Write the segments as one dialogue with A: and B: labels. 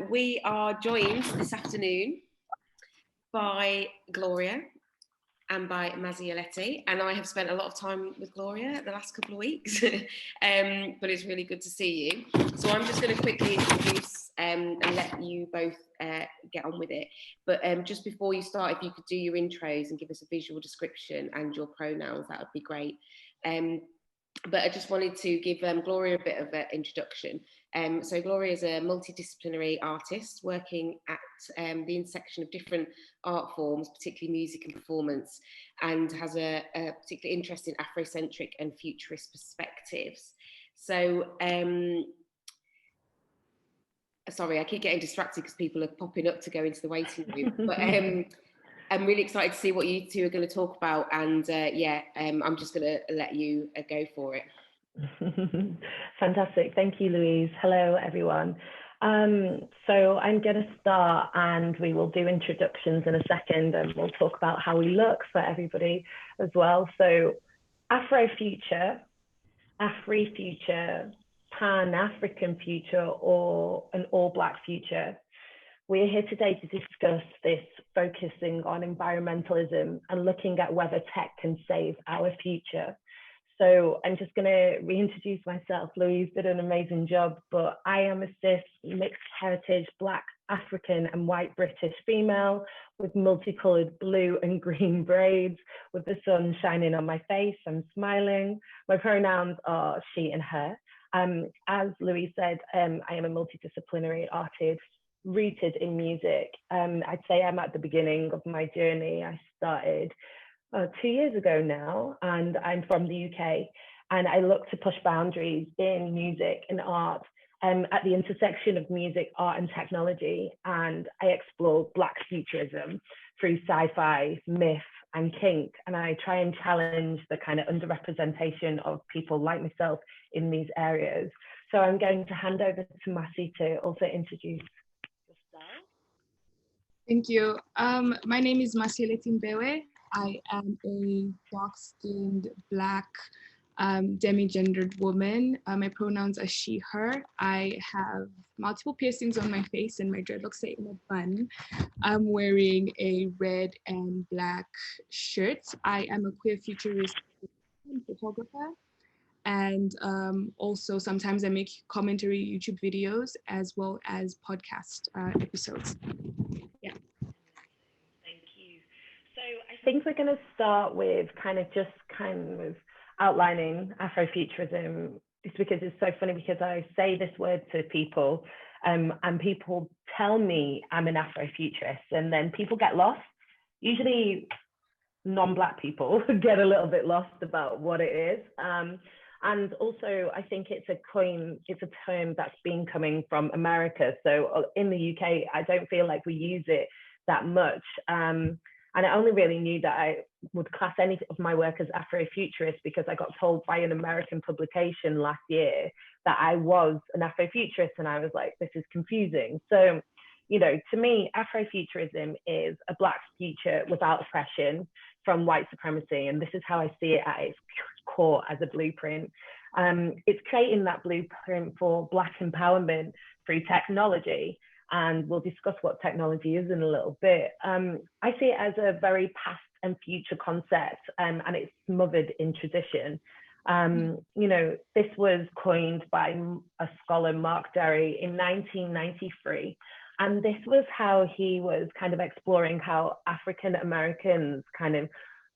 A: we are joined this afternoon by Gloria and by Masiyaleti, and I have spent a lot of time with Gloria the last couple of weeks, but it's really good to see you. So I'm just going to quickly introduce and let you both get on with it. But just before you start, if you could do your intros and give us a visual description and your pronouns, that would be great. But I just wanted to give Gloria a bit of an introduction. So Gloria is a multidisciplinary artist working at the intersection of different art forms, particularly music and performance, and has a particular interest in Afrocentric and futurist perspectives. So, sorry, I keep getting distracted because people are popping up to go into the waiting room. But I'm really excited to see what you two are going to talk about, and I'm just going to let you go for it.
B: Fantastic. Thank you, Louise. Hello, everyone. So I'm going to start and we will do introductions in a second, and we'll talk about how we look for everybody as well. So Afrofuture, Afri-future, Pan-African future, or an all-Black future. We're here today to discuss this, focusing on environmentalism and looking at whether tech can save our future. So I'm just going to reintroduce myself. Louise did an amazing job, but I am a cis, mixed heritage, Black, African and white British female with multicolored blue and green braids, with the sun shining on my face. I'm smiling. My pronouns are she and her. As Louise said, I am a multidisciplinary artist rooted in music. I'd say I'm at the beginning of my journey. I started 2 years ago now, and I'm from the UK, and I look to push boundaries in music and art at the intersection of music, art and technology, and I explore Black futurism through sci-fi, myth and kink, and I try and challenge the kind of underrepresentation of people like myself in these areas. So I'm going to hand over to Masi to also introduce yourself.
C: Thank you. My name is Masiyaleti Mbewe. I am a dark-skinned, Black, demi-gendered woman. My pronouns are she, her. I have multiple piercings on my face and my dreadlocks stay in a bun. I'm wearing a red and black shirt. I am a queer futurist photographer. And also sometimes I make commentary YouTube videos as well as podcast episodes. Yeah.
B: So I think we're going to start with kind of outlining Afrofuturism, just because it's so funny, because I say this word to people and people tell me I'm an Afrofuturist, and then people get lost. Usually non-Black people get a little bit lost about what it is. And also I think it's a term that's been coming from America. So in the UK, I don't feel like we use it that much. And I only really knew that I would class any of my work as Afrofuturist because I got told by an American publication last year that I was an Afrofuturist, and I was like, this is confusing. So, you know, to me, Afrofuturism is a Black future without oppression from white supremacy, and this is how I see it at its core as a blueprint. It's creating that blueprint for Black empowerment through technology. And we'll discuss what technology is in a little bit. I see it as a very past and future concept, and it's smothered in tradition. You know, this was coined by a scholar, Mark Derry, in 1993. And this was how he was kind of exploring how African Americans kind of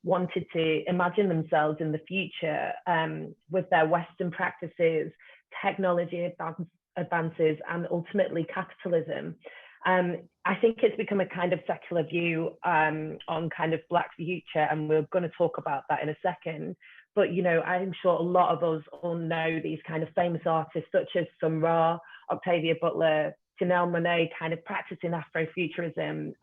B: wanted to imagine themselves in the future with their Western practices, technology advances, and ultimately capitalism. I think it's become a kind of secular view on kind of Black future, and we're going to talk about that in a second. But, you know, I'm sure a lot of us all know these kind of famous artists such as Sun Ra, Octavia Butler, Janelle Monáe, kind of practicing Afrofuturism,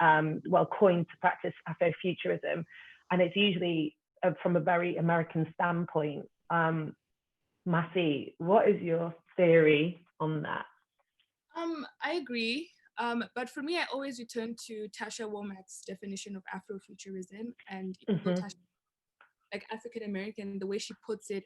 B: coined to practice Afrofuturism. And it's usually from a very American standpoint. Masi, what is your theory on that?
C: I agree. But for me, I always return to Tasha Womack's definition of Afrofuturism, and Tasha, like African American, the way she puts it,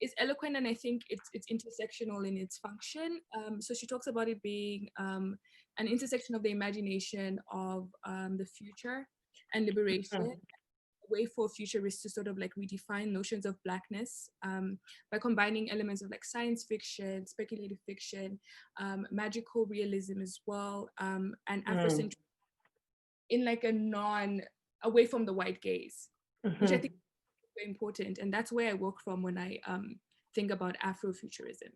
C: is eloquent, and I think it's intersectional in its function. So she talks about it being an intersection of the imagination of the future and liberation, a way for futurists to sort of like redefine notions of Blackness by combining elements of like science fiction, speculative fiction, magical realism as well, and Afrocentric in like away from the white gaze, which I think is very important. And that's where I work from when I think about Afrofuturism.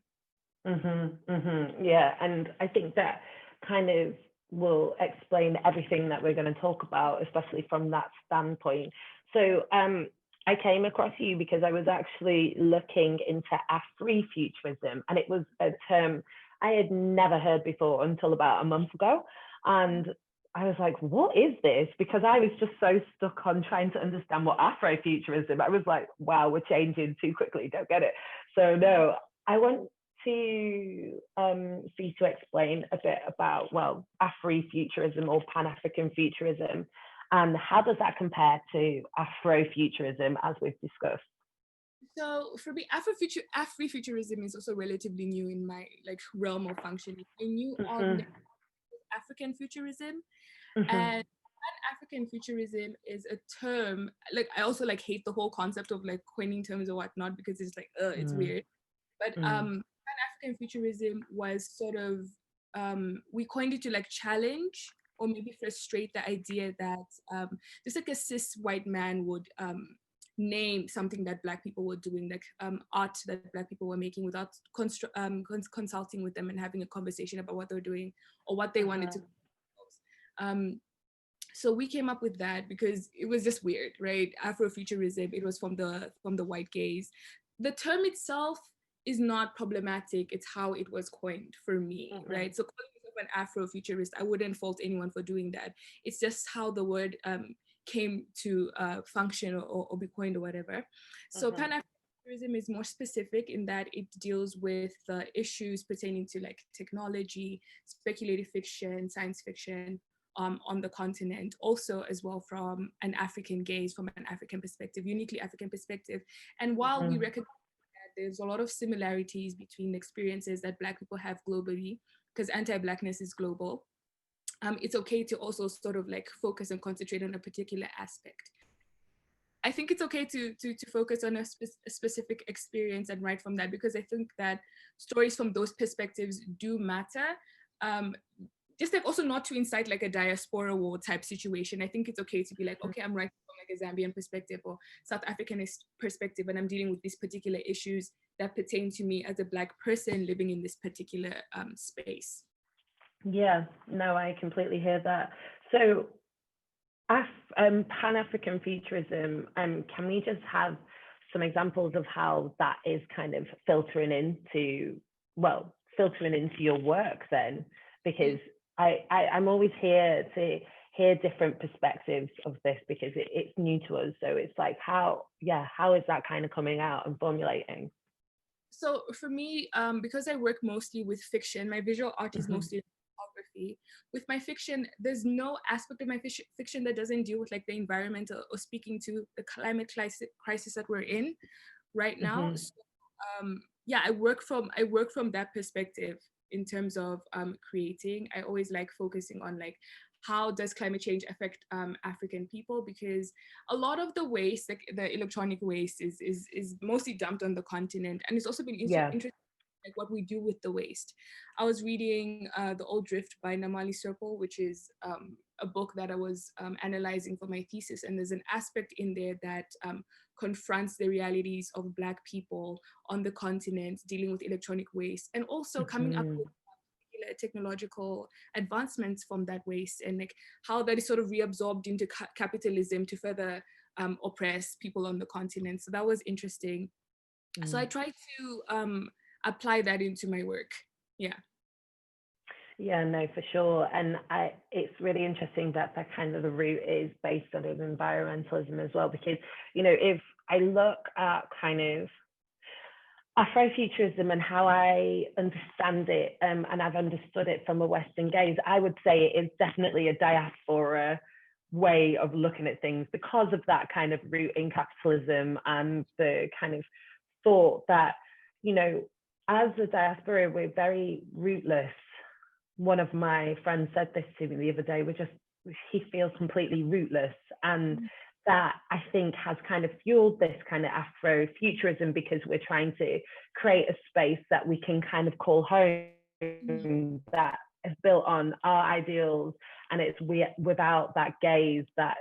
B: Yeah, and I think that kind of will explain everything that we're going to talk about, especially from that standpoint. So I came across you because I was actually looking into Afrofuturism, and it was a term I had never heard before until about a month ago. And I was like, what is this? Because I was just so stuck on trying to understand what Afrofuturism. I was like, wow, we're changing too quickly, don't get it. So no, I want to for you to explain a bit about, well, Afrofuturism or Pan-African futurism, and how does that compare to Afrofuturism as we've discussed?
C: So for me, Afrofuturism is also relatively new in my like realm of functioning. I knew of African futurism, and Pan-African futurism is a term, like I also like hate the whole concept of like coining terms or whatnot, because it's like, it's weird. But Pan-African futurism was sort of, we coined it to like challenge or maybe frustrate the idea that just like a cis white man would name something that Black people were doing, like art that Black people were making, without consulting with them and having a conversation about what they're doing or what they wanted to do. So we came up with that because it was just weird, right? Afrofuturism, it was from the white gaze. The term itself is not problematic, it's how it was coined for me, right? So calling myself an Afrofuturist, I wouldn't fault anyone for doing that. It's just how the word came to function or be coined or whatever. So Pan-Africanism is more specific in that it deals with issues pertaining to like technology, speculative fiction, science fiction on the continent, also as well from an African gaze, from an African perspective, uniquely African perspective. And while we recognize that there's a lot of similarities between experiences that Black people have globally, because anti-Blackness is global, it's okay to also sort of like focus and concentrate on a particular aspect. I think it's okay to focus on a specific experience and write from that, because I think that stories from those perspectives do matter. Just like also not to incite like a diaspora war type situation. I think it's okay to be like, okay, I'm writing from like a Zambian perspective or South Africanist perspective, and I'm dealing with these particular issues that pertain to me as a Black person living in this particular space.
B: Yeah, no, I completely hear that. So Pan-African futurism, can we just have some examples of how that is kind of filtering into your work then? Because I'm always here to hear different perspectives of this, because it's new to us. So it's like, how is that kind of coming out and formulating?
C: So for me, because I work mostly with fiction, my visual art is mostly photography. With my fiction, there's no aspect of my fiction that doesn't deal with like the environment or speaking to the climate crisis that we're in right now. So I work from that perspective in terms of creating. I always like focusing on like, how does climate change affect African people? Because a lot of the waste, like the electronic waste, is mostly dumped on the continent, and it's also been interesting like what we do with the waste. I was reading The Old Drift by Namali Serpil, which is a book that I was analyzing for my thesis, and there's an aspect in there that confronts the realities of Black people on the continent dealing with electronic waste, and also coming up with technological advancements from that waste, and like how that is sort of reabsorbed into capitalism to further oppress people on the continent. So that was interesting. So I tried to apply that into my work. Yeah, no,
B: for sure. And it's really interesting that kind of the root is based on environmentalism as well, because, you know, if I look at kind of Afrofuturism and how I understand it, and I've understood it from a Western gaze, I would say it is definitely a diaspora way of looking at things, because of that kind of root in capitalism and the kind of thought that, you know, as a diaspora, we're very rootless. One of my friends said this to me the other day, he feels completely rootless. And that, I think, has kind of fueled this kind of Afrofuturism, because we're trying to create a space that we can kind of call home, that is built on our ideals, and it's without that gaze that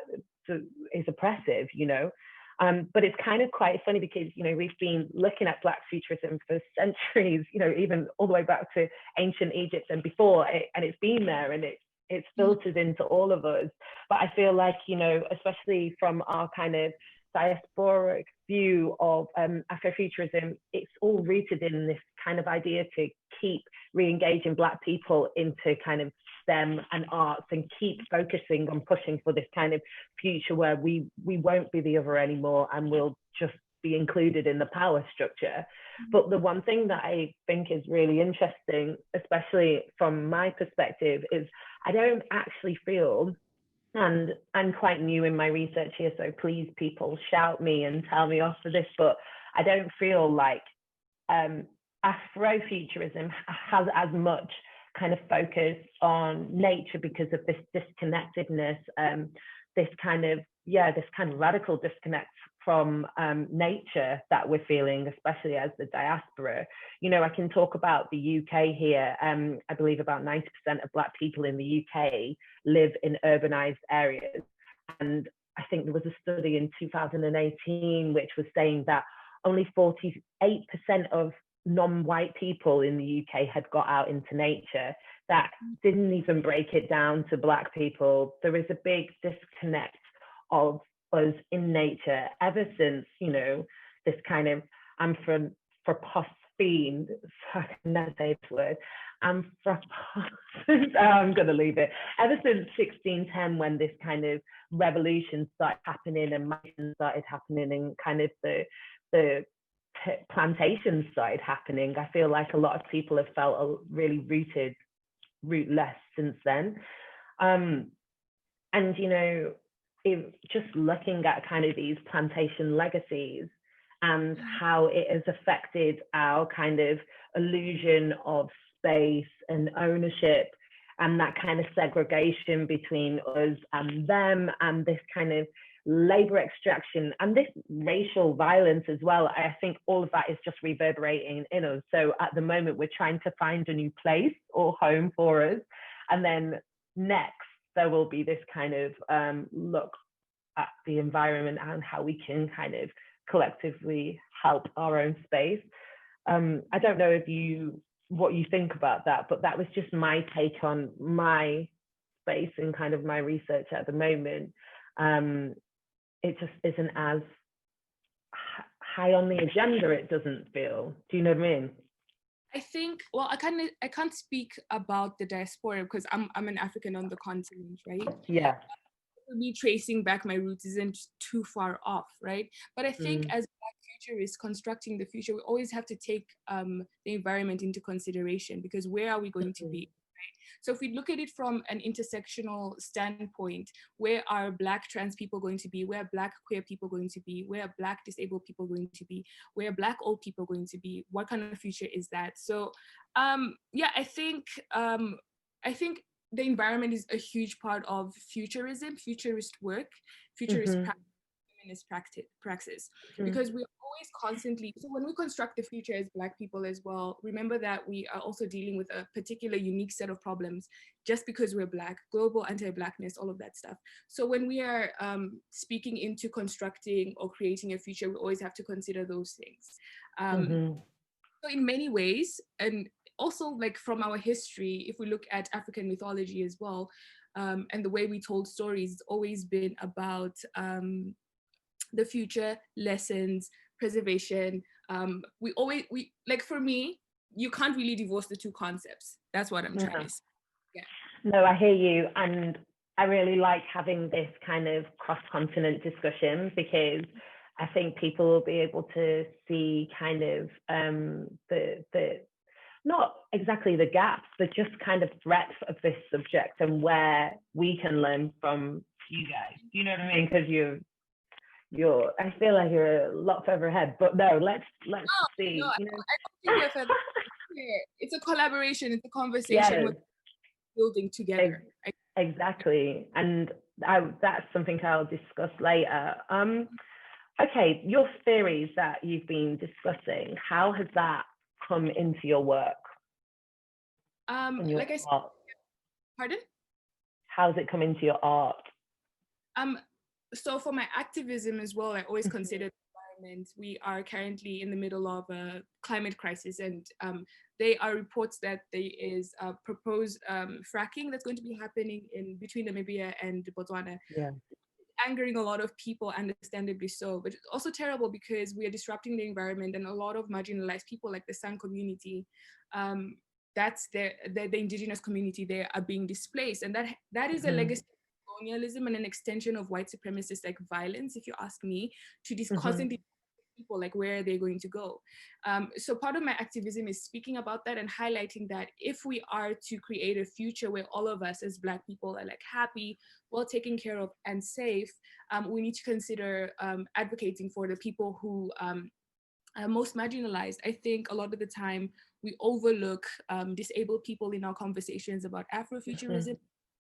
B: is oppressive, you know. But it's kind of quite funny because, you know, we've been looking at Black futurism for centuries, you know, even all the way back to ancient Egypt and before, and it's been there, and it's filtered into all of us. But I feel like, you know, especially from our kind of diasporic view of Afrofuturism, it's all rooted in this kind of idea to keep re-engaging Black people into kind of STEM and arts, and keep focusing on pushing for this kind of future where we won't be the other anymore, and we'll just be included in the power structure. But the one thing that I think is really interesting, especially from my perspective, is I don't actually feel, and I'm quite new in my research here, so please people shout me and tell me off for this, but I don't feel like Afrofuturism has as much kind of focus on nature because of this disconnectedness, this kind of radical disconnect from nature that we're feeling, especially as the diaspora. You know, I can talk about the UK here. I believe about 90% of Black people in the UK live in urbanized areas. And I think there was a study in 2018 which was saying that only 48% of non-white people in the UK had got out into nature. That didn't even break it down to Black people. There is a big disconnect of us in nature ever since, you know, this kind of anthropocene, so I can never say this word, I'm going to leave it. Ever since 1610, when this kind of revolution started happening and migration started happening, and kind of the plantations started happening, I feel like a lot of people have felt really rootless since then. And, you know, just looking at kind of these plantation legacies and how it has affected our kind of illusion of space and ownership, and that kind of segregation between us and them, and this kind of labor extraction and this racial violence as well. I think all of that is just reverberating in us. So at the moment, we're trying to find a new place or home for us. And then next, there will be this kind of look at the environment and how we can kind of collectively help our own space. I don't know what you think about that, but that was just my take on my space and kind of my research at the moment. It just isn't as high on the agenda, it doesn't feel. Do you know what I mean?
C: I think, well, I can't speak about the diaspora because I'm an African on the continent, right?
B: Yeah.
C: Me tracing back my roots isn't too far off, right? But I think as Black futurists constructing the future, we always have to take the environment into consideration, because where are we going to be? So if we look at it from an intersectional standpoint, where are Black trans people going to be? Where are Black queer people going to be? Where are Black disabled people going to be? Where are Black old people going to be? What kind of future is that? So yeah, I think the environment is a huge part of futurism, futurist work, futurist practice, feminist praxis, because we're always constantly, so when we construct the future as Black people as well, remember that we are also dealing with a particular unique set of problems just because we're Black, global anti-Blackness, all of that stuff. So when we are speaking into constructing or creating a future, we always have to consider those things. So in many ways, and also like from our history, if we look at African mythology as well, and the way we told stories, it's always been about the future, lessons, preservation. We like, for me, you can't really divorce the two concepts. That's what I'm trying to say. Yeah.
B: No, I hear you. And I really like having this kind of cross-continent discussion, because I think people will be able to see kind of the not exactly the gaps, but just kind of breadth of this subject and where we can learn from you guys. Do you know what I mean? Because you're I feel like you're a lot further ahead, but no, let's see.
C: No,
B: You know?
C: I don't think we're further ahead. It's a collaboration, it's a conversation
B: Yes,
C: with building together.
B: exactly. And that's something I'll discuss later. Okay, your theories that you've been discussing, how has that come into your work?
C: Like I said,
B: art?
C: pardon?
B: How's it come into your art?
C: So for my activism as well, I always consider the environment. We are currently in the middle of a climate crisis, and there are reports that there is a proposed fracking that's going to be happening in between Namibia and Botswana.
B: Yeah.
C: Angering a lot of people, understandably so, but it's also terrible because we are disrupting the environment, and a lot of marginalized people like the San community, that's the indigenous community there, are being displaced, and that is a legacy of colonialism and an extension of white supremacist like violence, if you ask me, to these constantly people, like where are they going to go? So part of my activism is speaking about that and highlighting that if we are to create a future where all of us as Black people are like happy, well taken care of and safe, we need to consider advocating for the people who are most marginalized. I think a lot of the time we overlook disabled people in our conversations about Afrofuturism,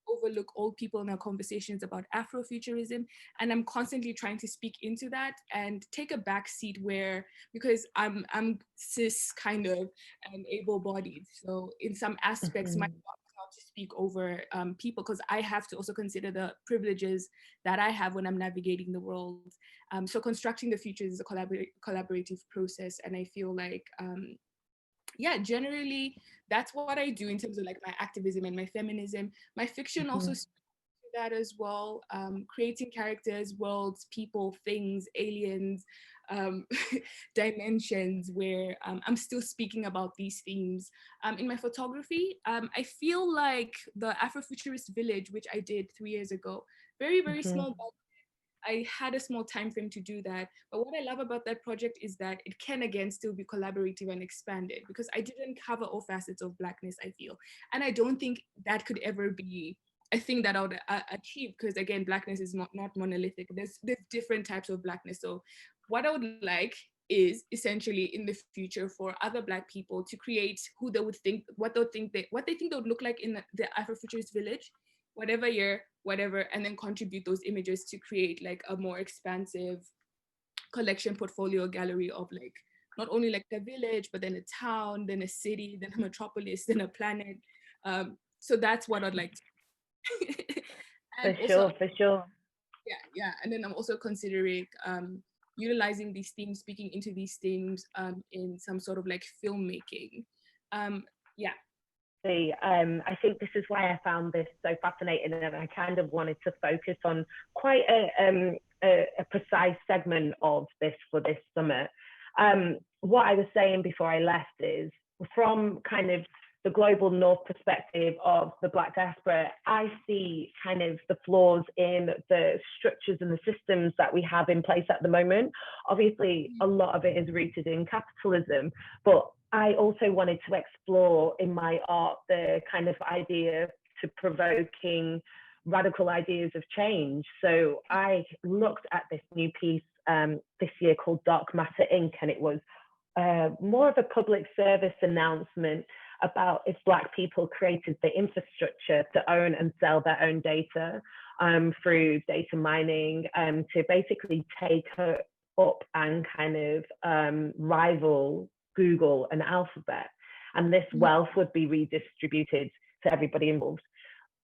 C: overlook old people in our conversations about Afrofuturism, and I'm constantly trying to speak into that and take a back seat where, because I'm cis kind of and able-bodied, so in some aspects my job is not to speak over people, because I have to also consider the privileges that I have when I'm navigating the world. So constructing the future is a collaborative process, and I feel like yeah, generally that's what I do in terms of like my activism and my feminism. My fiction also speaks to that as well, creating characters, worlds, people, things, aliens, dimensions where I'm still speaking about these themes. In my photography, I feel like the Afrofuturist village, which I did 3 years ago, very, very small budget. I had a small time frame to do that. But what I love about that project is that it can again still be collaborative and expanded, because I didn't cover all facets of Blackness, I feel. And I don't think that could ever be a thing that I would achieve, because again, Blackness is not monolithic. There's different types of Blackness. So what I would like is essentially in the future for other Black people to create who they would think, what they think they would look like in the Afrofuturist village, whatever year, whatever, and then contribute those images to create like a more expansive collection portfolio gallery of like, not only like a village, but then a town, then a city, then a metropolis, then a planet. So that's what I'd like to do.
B: For sure.
C: Yeah. And then I'm also considering utilizing these themes, speaking into these themes in some sort of like filmmaking. Yeah.
B: I think this is why I found this so fascinating, and I kind of wanted to focus on quite a precise segment of this for this summit. What I was saying before I left is, from kind of the global North perspective of the Black diaspora, I see kind of the flaws in the structures and the systems that we have in place at the moment. Obviously, a lot of it is rooted in capitalism, but I also wanted to explore in my art the kind of idea to provoking radical ideas of change. So I looked at this new piece this year called Dark Matter Inc., and it was more of a public service announcement about if Black people created the infrastructure to own and sell their own data through data mining, to basically take up and kind of rival Google and Alphabet, and this wealth would be redistributed to everybody involved.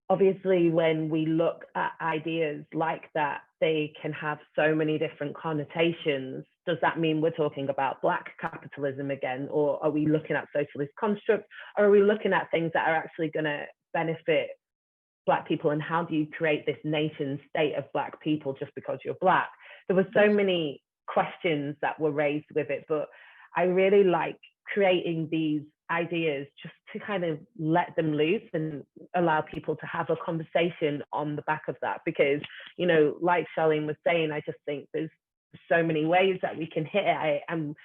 B: Obviously, when we look at ideas like that, they can have so many different connotations. Does that mean we're talking about Black capitalism again, or are we looking at socialist constructs, or are we looking at things that are actually going to benefit Black people? And how do you create this nation state of Black people just because you're Black? There were so many questions that were raised with it, but I really like creating these ideas just to kind of let them loose and allow people to have a conversation on the back of that. Because, you know, like Charlene was saying, I just think there's so many ways that we can hit it. And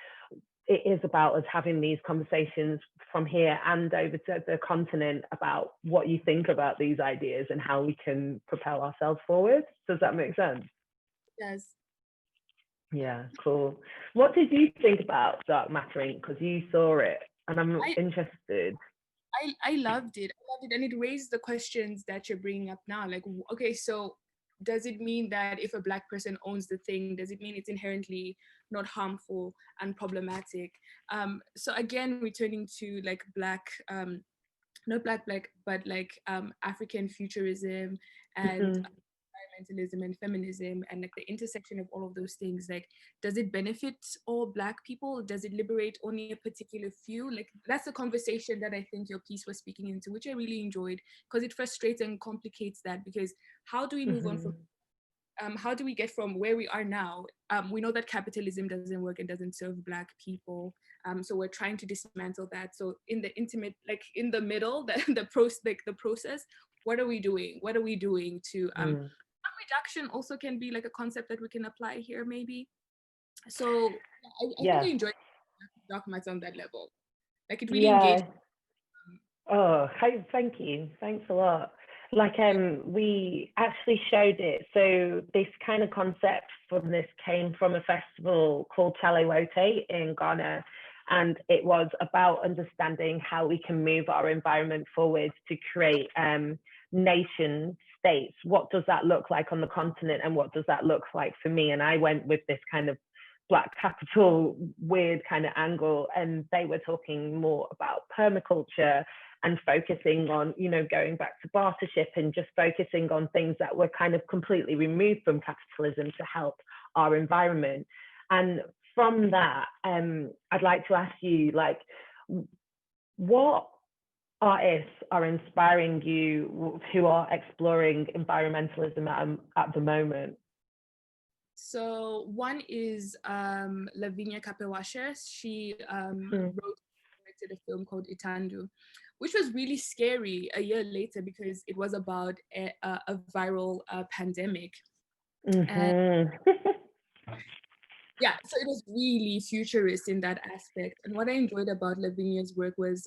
B: it is about us having these conversations from here and over to the continent about what you think about these ideas and how we can propel ourselves forward. Does that make sense?
C: Yes.
B: Yeah, cool. What did you think about Dark Mattering? Because you saw it, and I'm interested.
C: I loved it. I loved it, and it raised the questions that you're bringing up now. Like, okay, so does it mean that if a Black person owns the thing, does it mean it's inherently not harmful and problematic? So again, returning to like Black, not Black, but like African futurism and environmentalism and feminism, and like the intersection of all of those things. Like, does it benefit all Black people? Does it liberate only a particular few? Like, that's a conversation that I think your piece was speaking into, which I really enjoyed, because it frustrates and complicates that. Because how do we move on from how do we get from where we are now? We know that capitalism doesn't work and doesn't serve Black people. So we're trying to dismantle that. So in the intimate, like in the middle, the process, what are we doing? What are we doing to harm reduction also can be like a concept that we can apply here maybe. So I think I enjoyed documents on that level. Like it really engaged.
B: Oh, thank you. Thanks a lot. Like we actually showed it. So this kind of concept from this came from a festival called Wote in Ghana. And it was about understanding how we can move our environment forward to create nation states. What does that look like on the continent, and what does that look like for me? And I went with this kind of Black capital weird kind of angle, and they were talking more about permaculture and focusing on, you know, going back to bartership and just focusing on things that were kind of completely removed from capitalism to help our environment. And from that, I'd like to ask you, like, what artists are inspiring you who are exploring environmentalism at the moment?
C: So one is Lavinia Kapewashe. She wrote and directed a film called Itandu, which was really scary a year later because it was about a viral pandemic. And yeah, so it was really futurist in that aspect. And what I enjoyed about Lavinia's work was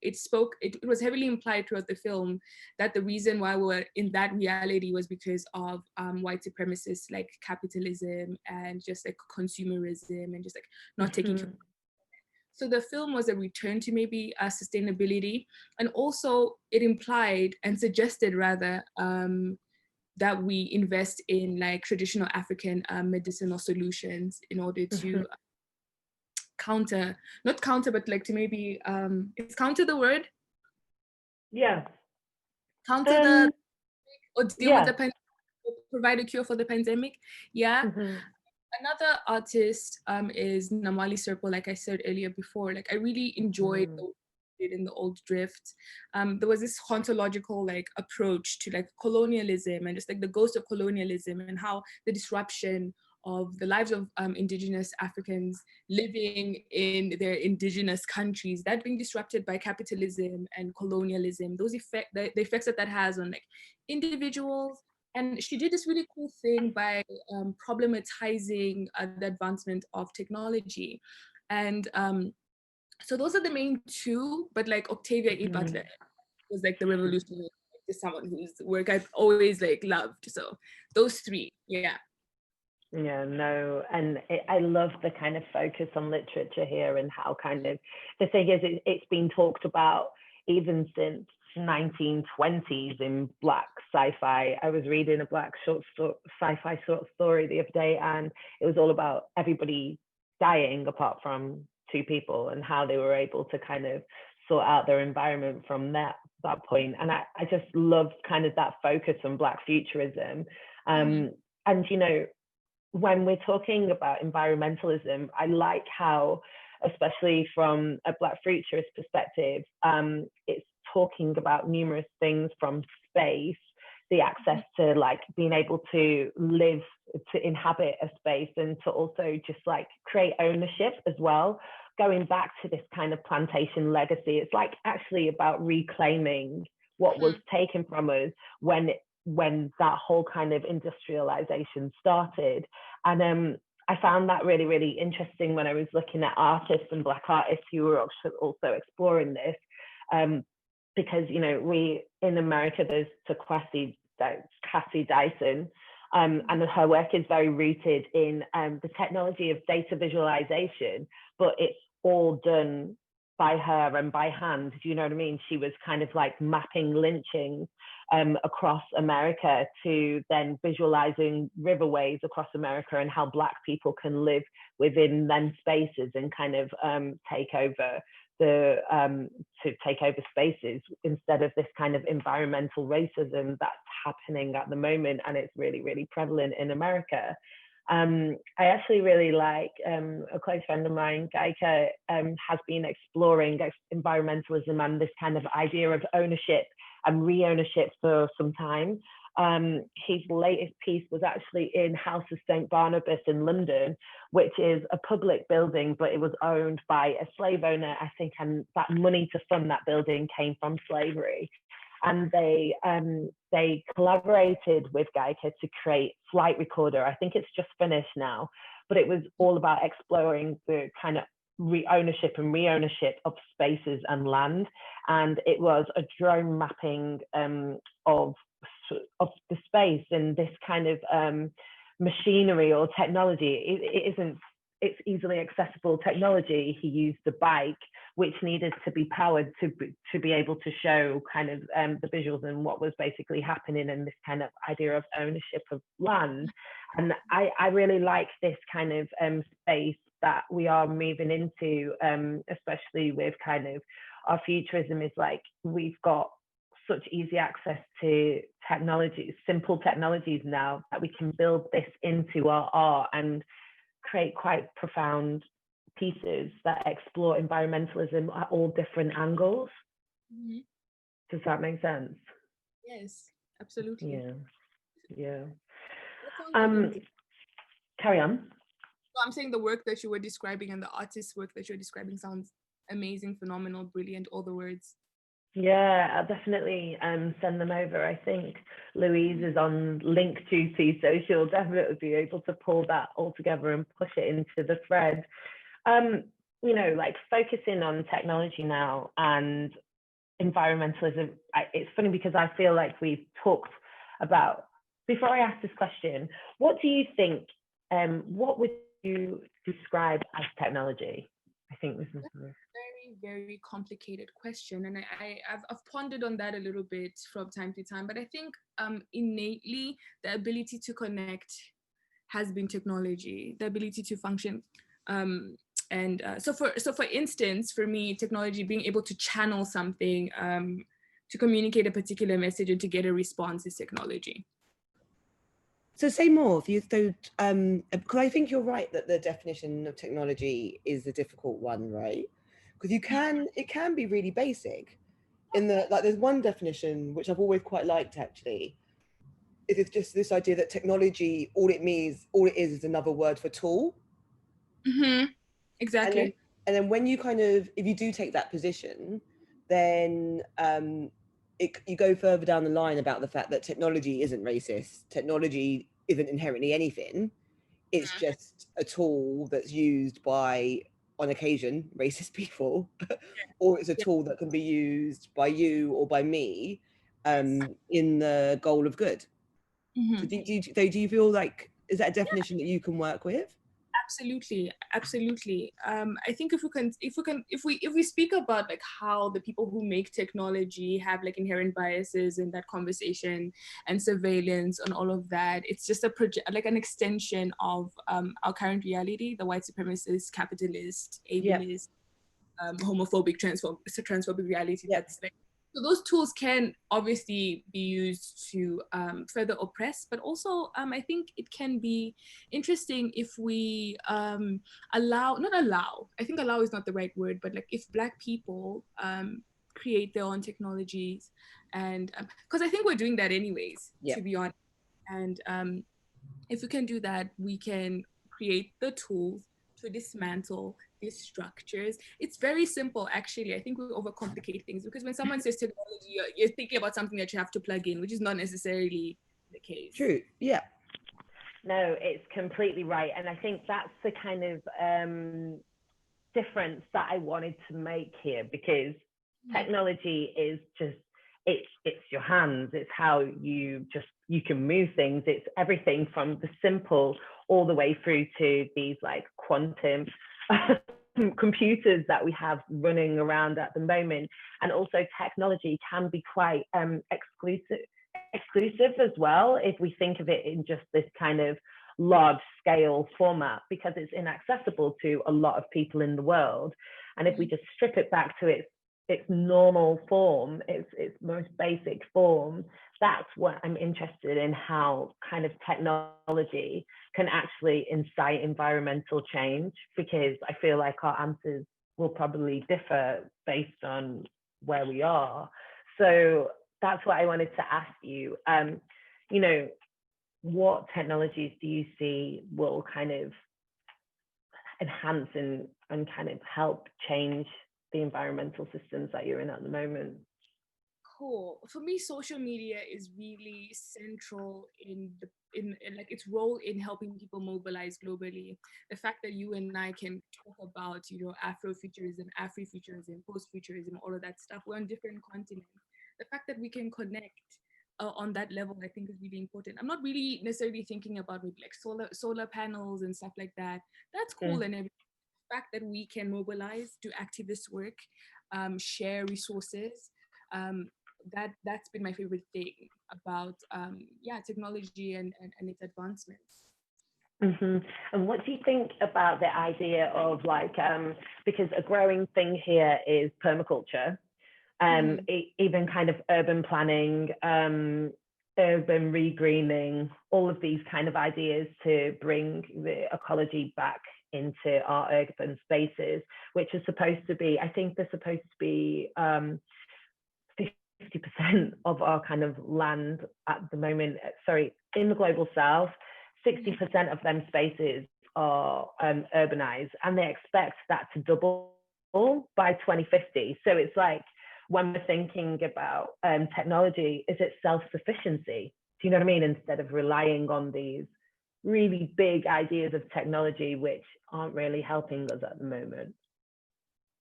C: it was heavily implied throughout the film that the reason why we were in that reality was because of white supremacists, like capitalism and just like consumerism and just like not taking care of. So the film was a return to maybe sustainability, and also it implied and suggested rather that we invest in like traditional African medicinal solutions in order to not counter, but like to maybe, is counter the word?
B: Yeah.
C: Counter or deal with the pandemic, provide a cure for the pandemic. Yeah. Another artist is Namwali Serpo, like I said earlier before. Like I really enjoyed the in the old drift. There was this ontological like approach to like colonialism and just like the ghost of colonialism and how the disruption of the lives of indigenous Africans living in their indigenous countries, that being disrupted by capitalism and colonialism, those the effects that has on like individuals. And she did this really cool thing by problematizing the advancement of technology. And so those are the main two, but like Octavia E. Butler was like the revolutionary, like, someone whose work I've always like loved. So those three, yeah.
B: Yeah, no, and I love the kind of focus on literature here and how kind of, the thing is, it's been talked about even since 1920s in Black sci-fi. I was reading a Black sci-fi short story the other day, and it was all about everybody dying apart from two people and how they were able to kind of sort out their environment from that point. And I just love kind of that focus on Black futurism. And, you know, when we're talking about environmentalism, I like how, especially from a Black futurist perspective, it's talking about numerous things from space, the access to like being able to live, to inhabit a space, and to also just like create ownership as well. Going back to this kind of plantation legacy, it's like actually about reclaiming what was taken from us when that whole kind of industrialization started. And I found that really, really interesting when I was looking at artists and Black artists who were also exploring this. Because, you know, we in America, there's Cassie Dyson, And her work is very rooted in the technology of data visualization, but it's all done by her and by hand. Do you know what I mean? She was kind of like mapping lynchings across America to then visualizing riverways across America and how Black people can live within them spaces and kind of take over spaces instead of this kind of environmental racism that's happening at the moment, and it's really, really prevalent in America. I actually really like a close friend of mine, Gaika, has been exploring environmentalism and this kind of idea of ownership and re-ownership for some time. His latest piece was actually in House of St. Barnabas in London, which is a public building, but it was owned by a slave owner, I think, and that money to fund that building came from slavery. And they collaborated with Gaika to create Flight Recorder. I think it's just finished now, but it was all about exploring the kind of ownership and re-ownership of spaces and land. And it was a drone mapping of the space, and this kind of machinery or technology. It's easily accessible technology. He used a bike which needed to be powered to be able to show kind of the visuals and what was basically happening in this kind of idea of ownership of land. And I really like this kind of space that we are moving into, especially with kind of our futurism is like, we've got such easy access to technologies, simple technologies now, that we can build this into our art and create quite profound pieces that explore environmentalism at all different angles. Mm-hmm. Does that make sense?
C: Yes, absolutely.
B: Yeah. Carry on.
C: So I'm saying the work that you were describing and the artist's work that you're describing sounds amazing, phenomenal, brilliant, all the words.
B: Yeah, I'll definitely send them over. I think Louise is on link duty, so she'll definitely be able to pull that all together and push it into the thread. You know, like focusing on technology now and environmentalism, it's funny because I feel like we've talked about, before I ask this question, what do you think, what would you describe as technology? I think this is a
C: very, very complicated question, and I've pondered on that a little bit from time to time, but I think innately the ability to connect has been technology, the ability to function. So for instance, for me, technology, being able to channel something, to communicate a particular message and to get a response is technology.
D: So say more, if you thought, because I think you're right that the definition of technology is a difficult one, right? Because it can be really basic. There's one definition which I've always quite liked actually. It's just this idea that technology, all it is another word for tool.
C: Mm-hmm. Exactly.
D: And then when you if you do take that position, then you go further down the line about the fact that technology isn't racist. Technology isn't inherently anything. It's just a tool that's used by, on occasion, racist people, or it's a tool that can be used by you or by me in the goal of good. Mm-hmm. So do you feel like, is that a definition that you can work with?
C: Absolutely. I think if we speak about like how the people who make technology have like inherent biases in that conversation and surveillance and all of that, it's just like an extension of our current reality, the white supremacist, capitalist, ableist, homophobic, transphobic reality. That's like, so those tools can obviously be used to further oppress, but also I think it can be interesting if we I think allow is not the right word, but like if Black people create their own technologies, and because I think we're doing that anyways, to be honest. And if we can do that, we can create the tools to dismantle these structures. It's very simple, actually. I think we overcomplicate things, because when someone says technology, you're thinking about something that you have to plug in, which is not necessarily the case.
D: True. Yeah.
B: No, it's completely right. And I think that's the kind of difference that I wanted to make here, because technology is just it's your hands, it's how you can move things. It's everything from the simple all the way through to these like quantum computers that we have running around at the moment. And also technology can be quite exclusive as well, if we think of it in just this kind of large scale format, because it's inaccessible to a lot of people in the world. And if we just strip it back to its normal form, its most basic form, that's what I'm interested in, how kind of technology can actually incite environmental change, because I feel like our answers will probably differ based on where we are. So that's what I wanted to ask you. You know, what technologies do you see will kind of enhance and kind of help change the environmental systems that you're in at the moment?
C: Cool. For me, social media is really central in like its role in helping people mobilize globally. The fact that you and I can talk about, you know, Afrofuturism, Afrofuturism, post-futurism, all of that stuff. We're on different continents. The fact that we can connect on that level, I think, is really important. I'm not really necessarily thinking about maybe like solar panels and stuff like that. That's cool and everything. The fact that we can mobilize, do activist work, share resources. That's been my favorite thing about technology and its advancements.
B: And what do you think about the idea of like, because a growing thing here is permaculture, even kind of urban planning, urban regreening, all of these kind of ideas to bring the ecology back into our urban spaces, which is supposed to be, I think they're supposed to be 50% of our kind of land at the moment, in the global south, 60% of them spaces are urbanized, and they expect that to double by 2050. So it's like, when we're thinking about technology, is it self-sufficiency? Do you know what I mean? Instead of relying on these really big ideas of technology, which aren't really helping us at the moment.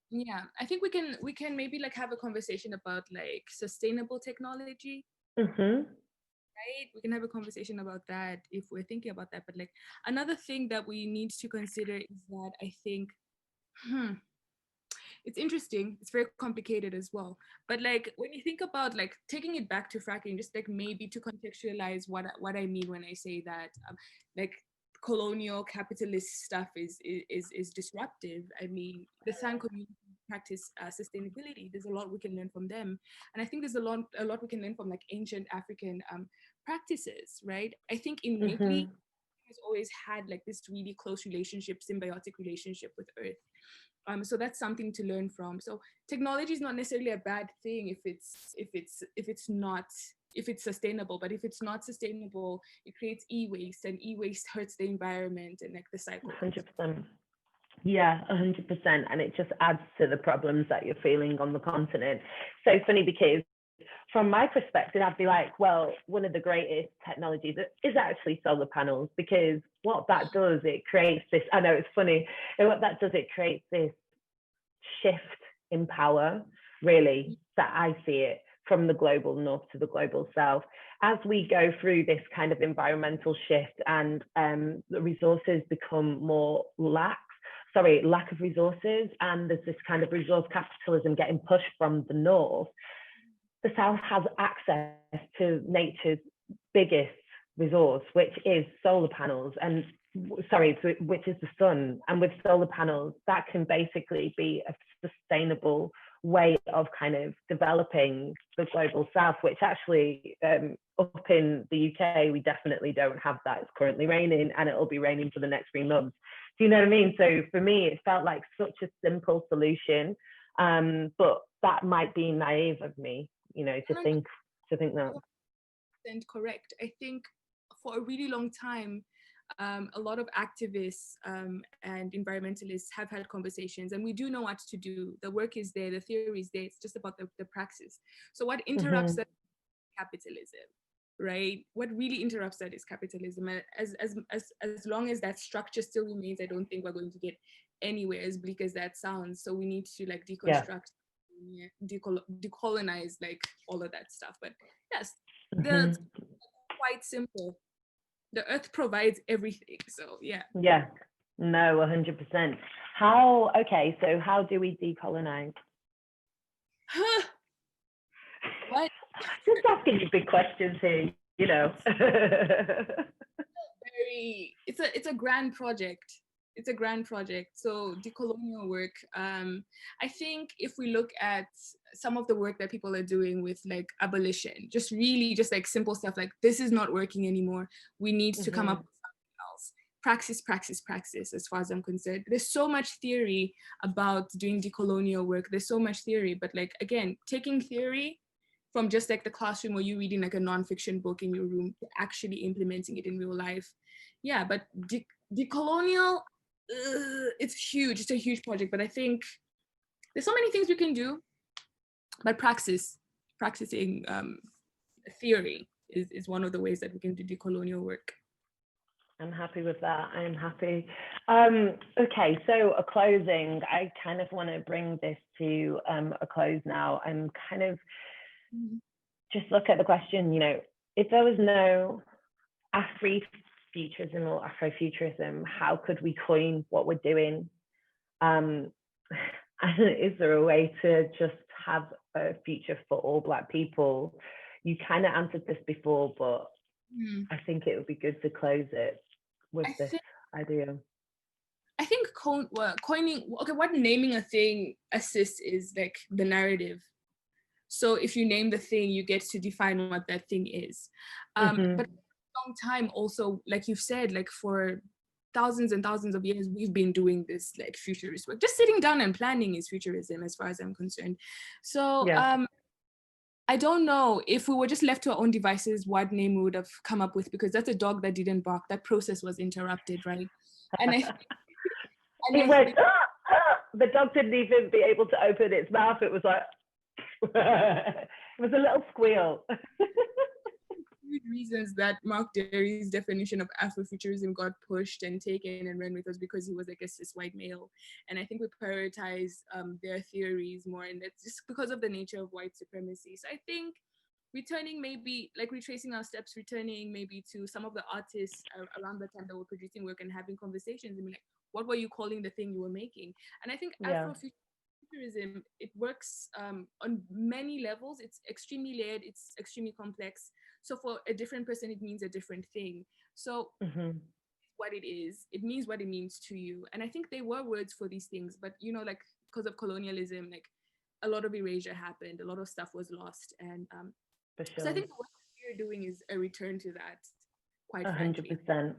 C: Yeah, I think we can maybe like have a conversation about like sustainable technology. Right? We can have a conversation about that if we're thinking about that. But like another thing that we need to consider is that I think, it's interesting. It's very complicated as well. But like when you think about like taking it back to fracking, just like maybe to contextualize what I mean when I say that, like colonial capitalist stuff is disruptive. I mean, the San community practice sustainability. There's a lot we can learn from them, and I think there's a lot we can learn from like ancient African practices, right? I think innately has always had like this really close relationship, symbiotic relationship with Earth. So that's something to learn from. So technology is not necessarily a bad thing if it's sustainable, but if it's not sustainable, it creates e-waste, and e-waste hurts the environment and like the cycle.
B: 100%. Yeah, 100%. And it just adds to the problems that you're feeling on the continent. So funny, because from my perspective, I'd be like, well, one of the greatest technologies is actually solar panels, because what that does, it creates this, I know it's funny, and what that does, it creates this shift in power, really, that I see it, from the global north to the global south. As we go through this kind of environmental shift and the resources become more lack of resources, and there's this kind of resource capitalism getting pushed from the north, the south has access to nature's biggest resource, which is solar panels, and which is the sun. And with solar panels, that can basically be a sustainable way of kind of developing the global south, which actually up in the UK, we definitely don't have that. It's currently raining, and it'll be raining for the next 3 months. Do you know what I mean? So for me, it felt like such a simple solution, but that might be naive of me, you know, to think that.
C: And correct. I think for a really long time, a lot of activists and environmentalists have had conversations, and we do know what to do. The work is there, the theory is there. It's just about the praxis. So what interrupts that? Capitalism, right? What really interrupts that is capitalism. And as long as that structure still remains, I don't think we're going to get anywhere, as bleak as that sounds. So we need to like deconstruct decolonize like all of that stuff. But yes,
B: Mhm.
C: that's quite simple. The earth provides everything. So yeah.
B: Yeah, no, 100%. Okay, so how do we decolonize?
C: What?
B: Just asking you big questions here, you know.
C: It's a grand project. It's a grand project. So decolonial work, I think if we look at some of the work that people are doing with like abolition, just really just like simple stuff like this is not working anymore. We need to come up with something else. Praxis, as far as I'm concerned. There's so much theory about doing decolonial work. There's so much theory, but like, again, taking theory from just like the classroom or you reading like a nonfiction book in your room to actually implementing it in real life. Yeah, but decolonial, it's huge. It's a huge project, but I think there's so many things we can do, but practicing theory is one of the ways that we can do decolonial work.
B: I'm happy with that. I'm happy. Okay, so a closing. I kind of want to bring this to a close now and kind of just look at the question, you know, if there was no Afrofuturism or Afrofuturism, how could we coin what we're doing? Is there a way to just have a future for all Black people? You kind of answered this before, but I think it would be good to close it with this idea.
C: I think coining, okay, what naming a thing assists is like the narrative. So if you name the thing, you get to define what that thing is. But for a long time also, like you've said, like for thousands and thousands of years, we've been doing this like futurist work. Just sitting down and planning is futurism as far as I'm concerned. So I don't know if we were just left to our own devices, what name we would have come up with, because that's a dog that didn't bark. That process was interrupted, right? And
B: the dog didn't even be able to open its mouth. It was like, it was a little squeal.
C: Reasons that Mark Derry's definition of Afrofuturism got pushed and taken and ran with us because he was like a cis white male, and I think we prioritize their theories more, and that's just because of the nature of white supremacy. So I think returning, maybe like retracing our steps, returning maybe to some of the artists around the time that were producing work and having conversations and be like, what were you calling the thing you were making? And I think Afrofuturism, it works on many levels. It's extremely layered, it's extremely complex. So for a different person, it means a different thing. So what it is, it means what it means to you. And I think there were words for these things, but you know, like because of colonialism, like a lot of erasure happened, a lot of stuff was lost. And so I think what we're doing is a return to that, quite
B: 100%.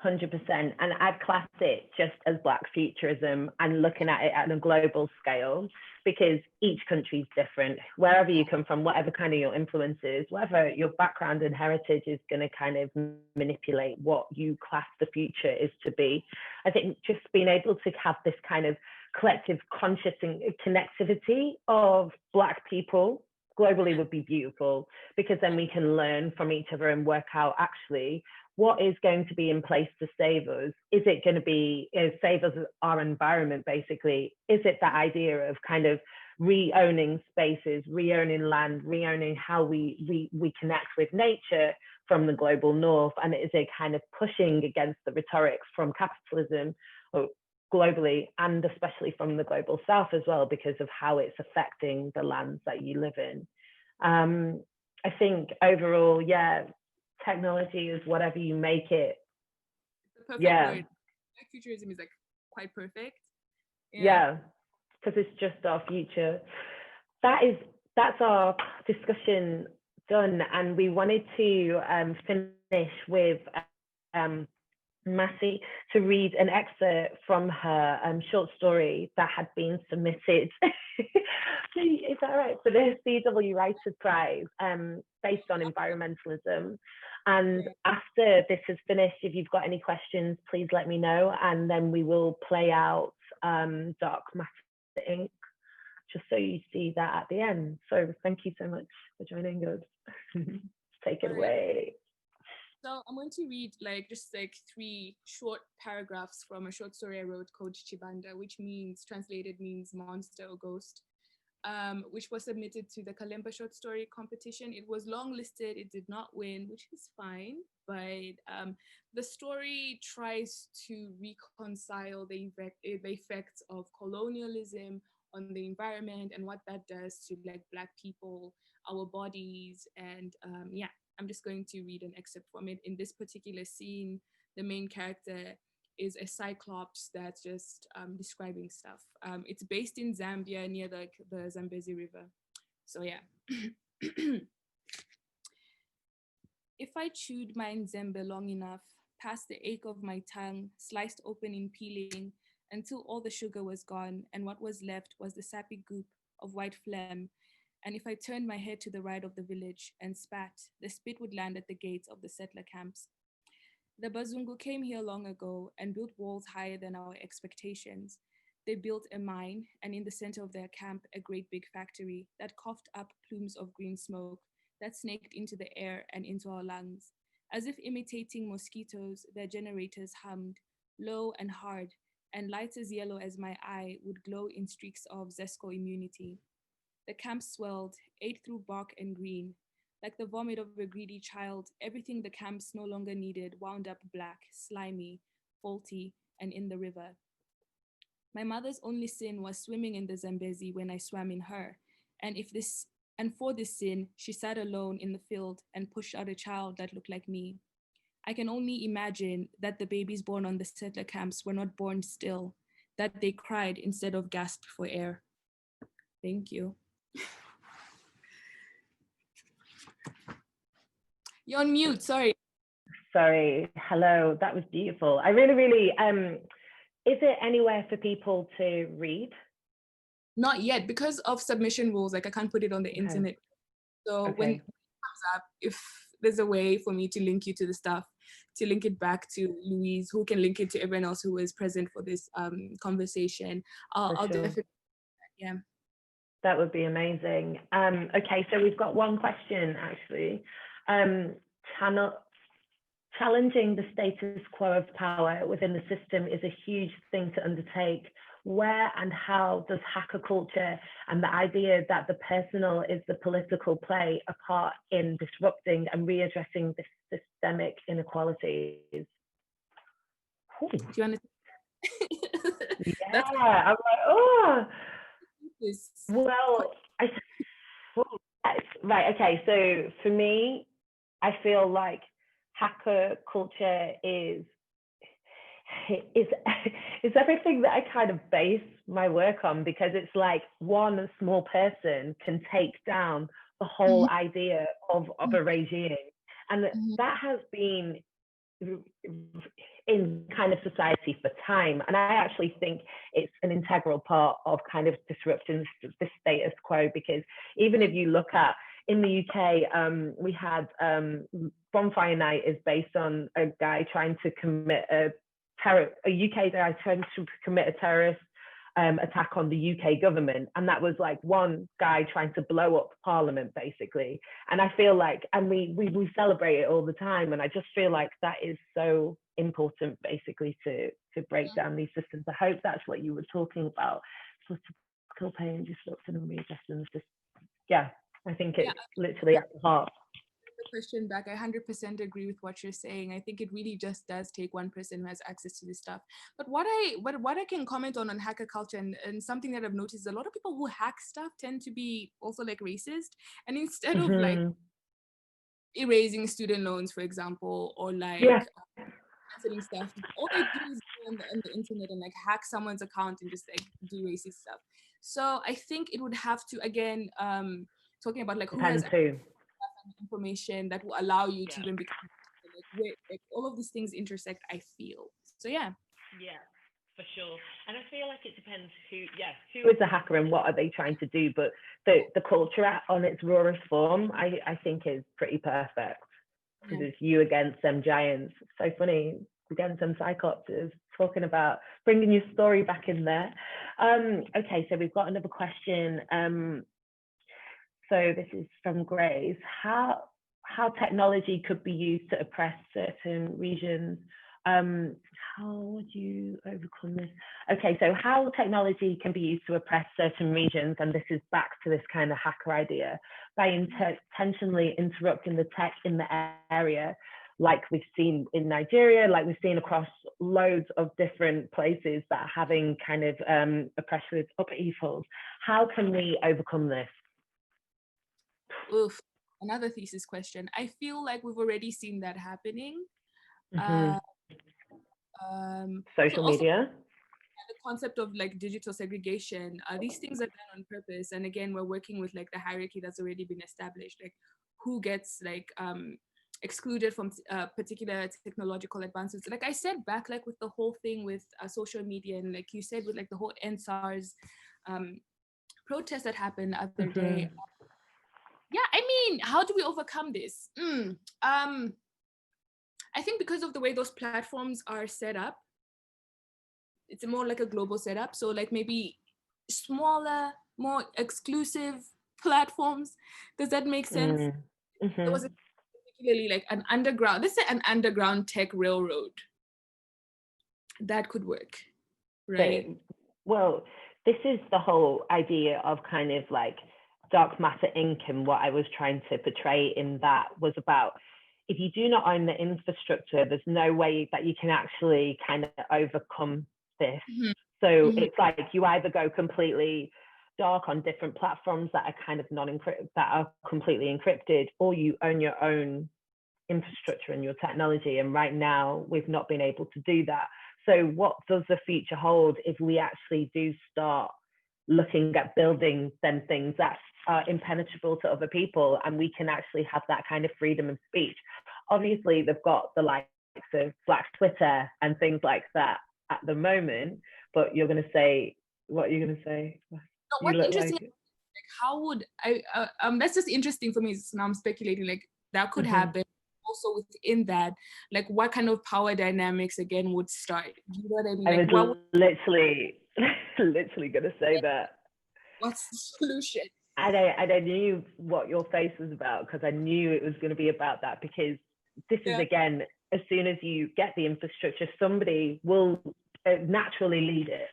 B: 100%. And I'd class it just as Black futurism and looking at it at a global scale, because each country is different. Wherever you come from, whatever kind of your influences, whatever your background and heritage is going to kind of manipulate what you class the future is to be. I think just being able to have this kind of collective conscious and connectivity of Black people globally would be beautiful, because then we can learn from each other and work out actually what is going to be in place to save us. Is it going to be save us our environment, basically? Is it that idea of kind of re-owning spaces, re-owning land, re-owning how we connect with nature from the global north? And is it kind of pushing against the rhetorics from capitalism globally, and especially from the global south as well, because of how it's affecting the lands that you live in? I think overall, technology is whatever you make it.
C: The perfect word. Like futurism is like quite perfect.
B: Yeah, because it's just our future. That's our discussion done, and we wanted to finish with Masi to read an excerpt from her short story that had been submitted. Is that right? For the CW Writers Prize, based on environmentalism. And after this is finished, if you've got any questions, please let me know, and then we will play out Dark Matter Inc., just so you see that at the end. So thank you so much for joining us. Take it away.
C: So I'm going to read just 3 short paragraphs from a short story I wrote called Chibanda, which translated means monster or ghost. which was submitted to the Kalemba short story competition. It was longlisted, it did not win, which is fine, but the story tries to reconcile the effects of colonialism on the environment and what that does to like Black people, our bodies, and yeah, I'm just going to read an excerpt from it. In this particular scene, the main character is a cyclops that's just describing stuff. It's based in Zambia near the Zambezi River. So yeah. If I chewed my nzembe long enough, past the ache of my tongue, sliced open in peeling, until all the sugar was gone and what was left was the sappy goop of white phlegm, and if I turned my head to the right of the village and spat, the spit would land at the gates of the settler camps. The Bazungu came here long ago and built walls higher than our expectations. They built a mine, and in the center of their camp, a great big factory that coughed up plumes of green smoke that snaked into the air and into our lungs. As if imitating mosquitoes, their generators hummed, low and hard, and lights as yellow as my eye would glow in streaks of Zesco immunity. The camp swelled, ate through bark and green. Like the vomit of a greedy child, everything the camps no longer needed wound up black, slimy, faulty, and in the river. My mother's only sin was swimming in the Zambezi when I swam in her. And for this sin, she sat alone in the field and pushed out a child that looked like me. I can only imagine that the babies born on the settler camps were not born still, that they cried instead of gasped for air. Thank you. You're on mute, sorry.
B: Sorry, hello, that was beautiful. I really, is it anywhere for people to read?
C: Not yet, because of submission rules, like I can't put it on the internet. So when it comes up, if there's a way for me to link you to the stuff, to link it back to Louise, who can link it to everyone else who is present for this conversation, I'll definitely, yeah.
B: That would be amazing. Okay, so we've got one question actually. Challenging the status quo of power within the system is a huge thing to undertake. Where and how does hacker culture and the idea that the personal is the political play a part in disrupting and readdressing the systemic inequalities? Ooh.
C: Do you want to?
B: Yeah, I'm like, oh. Well, right, okay, so for me, I feel like hacker culture is everything that I kind of base my work on, because it's like one small person can take down the whole idea of a regime. And that has been in kind of society for time. And I actually think it's an integral part of kind of disrupting the status quo, because even if you look at in the UK, we had Bonfire Night is based on a guy trying to commit a UK guy trying to commit a terrorist attack on the UK government, and that was like one guy trying to blow up Parliament basically. And I feel like, and we celebrate it all the time, and I just feel like that is so important basically to break down these systems. I hope that's what you were talking about, political pain, disrupting and readjusting the system. Yeah, I think it's literally at the heart.
C: The question back, I 100% agree with what you're saying. I think it really just does take one person who has access to this stuff. But what I can comment on hacker culture, and something that I've noticed, a lot of people who hack stuff tend to be also like racist, and instead of like erasing student loans, for example, or like canceling stuff, all they do is go on the internet and like hack someone's account and just like do racist stuff. So I think it would have to, again, talking about like who has information that will allow you to even become like all of these things intersect, I feel. So yeah,
B: for sure. And I feel like it depends who is a hacker and what are they trying to do, but the culture on its rawest form I think is pretty perfect, because it's you against them giants. So funny, against them cyclopses, talking about bringing your story back in there. Okay, so we've got another question. So this is from Grace. How technology could be used to oppress certain regions How would you overcome this? Okay, so how technology can be used to oppress certain regions, and this is back to this kind of hacker idea, by intentionally interrupting the tech in the area, like we've seen in Nigeria, like we've seen across loads of different places that are having kind of oppressive upheavals. How can we overcome this?
C: Oof, another thesis question. I feel like we've already seen that happening.
B: Social media.
C: The concept of like digital segregation, these things are done on purpose. And again, we're working with like the hierarchy that's already been established, like who gets like excluded from particular technological advances. Like I said back, like with the whole thing with social media, and like you said with like the whole NSARS protest that happened the other day. Yeah, I mean, how do we overcome this? I think because of the way those platforms are set up, it's more like a global setup. So like maybe smaller, more exclusive platforms. Does that make sense? There was particularly like an underground, let's say an underground tech railroad. That could work, right?
B: Well, this is the whole idea of kind of like Dark Matter Inc. and what I was trying to portray in that was about, if you do not own the infrastructure, there's no way that you can actually kind of overcome this. So it's like you either go completely dark on different platforms that are kind of non-encrypted, that are completely encrypted, or you own your own infrastructure and your technology. And right now, we've not been able to do that. So what does the future hold if we actually do start looking at building them things that are impenetrable to other people, and we can actually have that kind of freedom of speech? Obviously, they've got the likes of Black Twitter and things like that at the moment, but you're going to say, what are you going to say?
C: No, what's interesting, like how would I, that's just interesting for me. So now I'm speculating, like that could happen. Also within that, like what kind of power dynamics again would start? You know what I mean? Like,
B: I was literally going to say that.
C: What's the solution?
B: I knew what your face was about, because I knew it was going to be about that, because this is, again, as soon as you get the infrastructure, somebody will naturally lead it.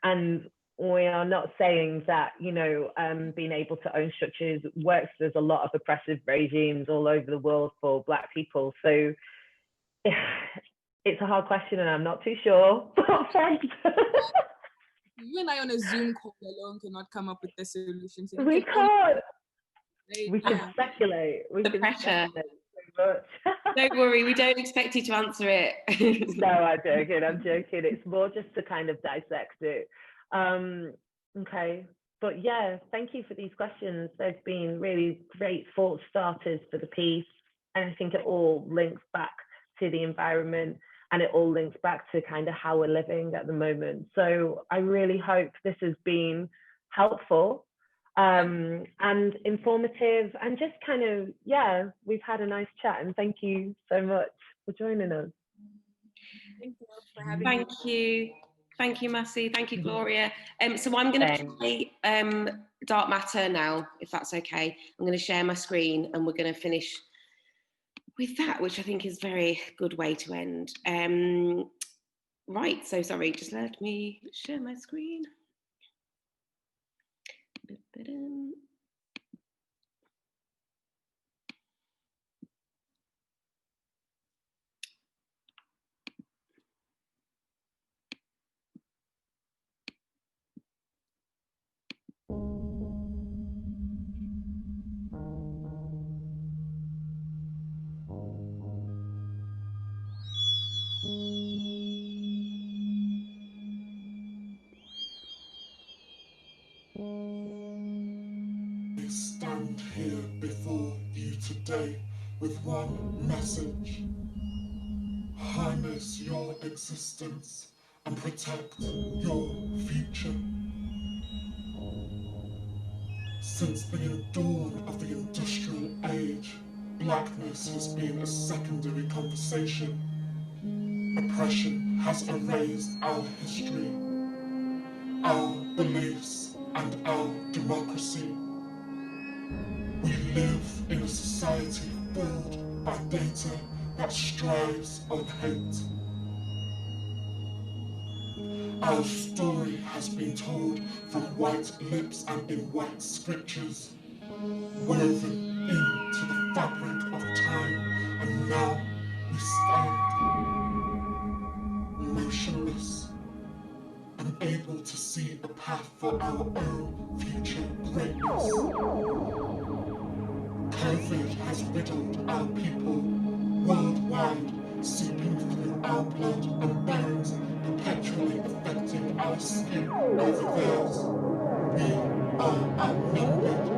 B: And we are not saying that, you know, being able to own structures works. There's a lot of oppressive regimes all over the world for Black people. So it's a hard question and I'm not too sure.
C: You and I on a Zoom call alone cannot come up with the solution. So
B: we can't.
C: Right?
B: We can speculate. We can
A: pressure.
B: Speculate so much.
A: Don't worry, we don't expect you to answer it.
B: No, I'm joking. It's more just to kind of dissect it. Okay, but yeah, thank you for these questions. They've been really great thought starters for the piece, and I think it all links back to the environment, and it all links back to kind of how we're living at the moment. So I really hope this has been helpful and informative, and just kind of, yeah, we've had a nice chat, and thank you so much for joining us.
C: Thank you for having me.
A: Thank you. Thank you, Masi. Thank you, Gloria. So I'm going to play Dark Matter now, if that's okay. I'm going to share my screen and we're going to finish with that, which I think is a very good way to end. Right, so sorry, just let me share my screen.
E: I stand here before you today with one message. Harness your existence and protect your future. Since the dawn of the industrial age, blackness has been a secondary conversation. Oppression has erased our history, our beliefs, and our democracy. We live in a society filled by data that strives on hate. Our story has been told from white lips and in white scriptures, woven into the fabric of time, and now we stand motionless, unable to see a path for our own future greatness. COVID has riddled our people worldwide, seeping through our blood and bones, perpetually affecting our skin over theirs. We are outnumbered.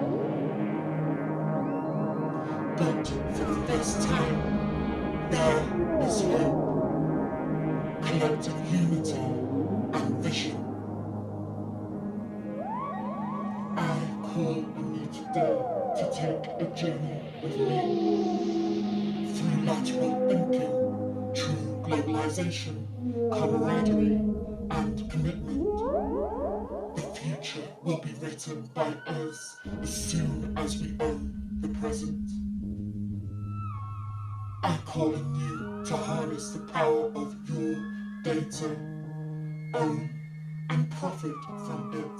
E: But for the first time, there is hope, collective unity and vision. I call on you today to take a journey with me through lateral thinking, true globalization, camaraderie, and commitment. The future will be written by us as soon as we own the present. I call on you to harness the power of your data, own and profit from it.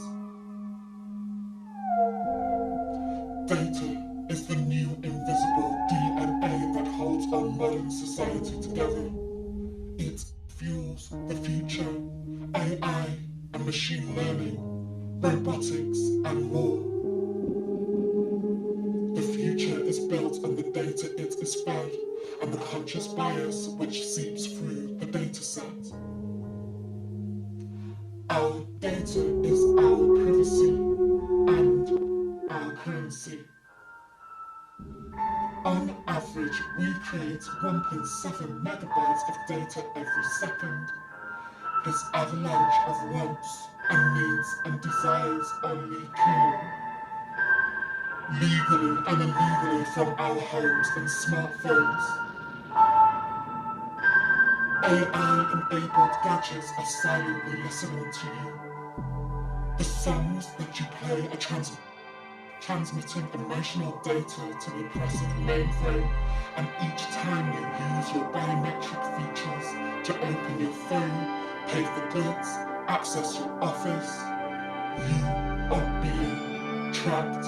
E: Data is the new invisible DNA that holds our modern society together. It fuels the future, AI and machine learning, robotics and more. The future is built on the data it is fed and the conscious bias which seeps through the data set. Our data is our privacy and our currency. On average, we create 1.7 megabytes of data every second. This avalanche of wants and needs and desires only came legally and illegally from our homes and smartphones. AI-enabled gadgets are silently listening to you. The songs that you play are transmitting emotional data to the oppressive mainframe, and each time you use your biometric features to open your phone, pay for goods, access your office, you are being tracked.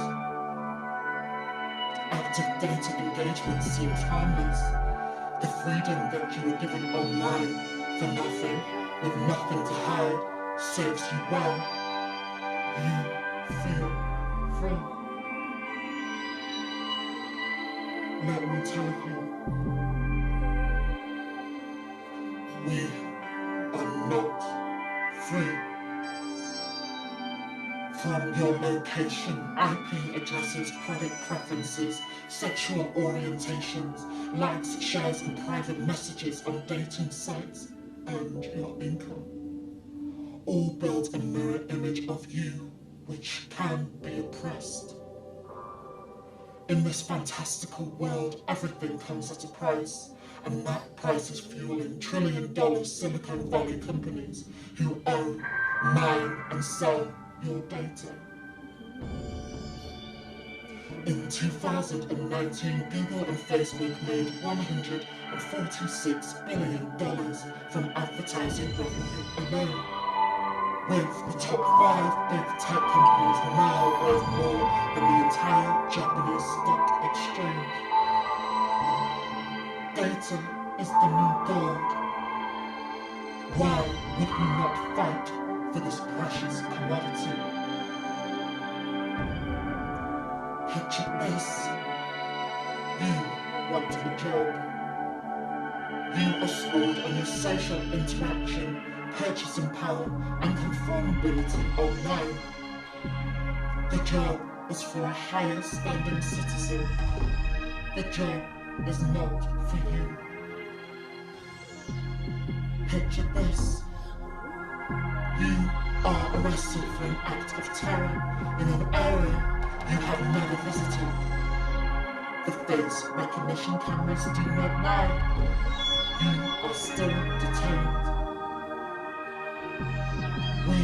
E: Active data engagement seems harmless. The freedom that you were given online for nothing, with nothing to hide, serves you well. You feel free. Let me tell you, we are not free. From your location, IP addresses, product preferences, sexual orientations, likes, shares, and private messages on dating sites, and your income. All build a mirror image of you, which can be oppressed. In this fantastical world, everything comes at a price, and that price is fueling trillion-dollar Silicon Valley companies who own, mine, and sell your data. In 2019, Google and Facebook made $146 billion from advertising revenue alone, with the top 5 big tech companies now worth more than the entire Japanese stock exchange. Data is the new gold. Why would we not fight for this precious commodity? Picture this. You want a job. You are scored on your social interaction, purchasing power, and conformability online. The job is for a higher standing citizen. The job is not for you. Picture this. You are arrested for an act of terror in an area you have never visited. The face recognition cameras do not lie. You are still detained. We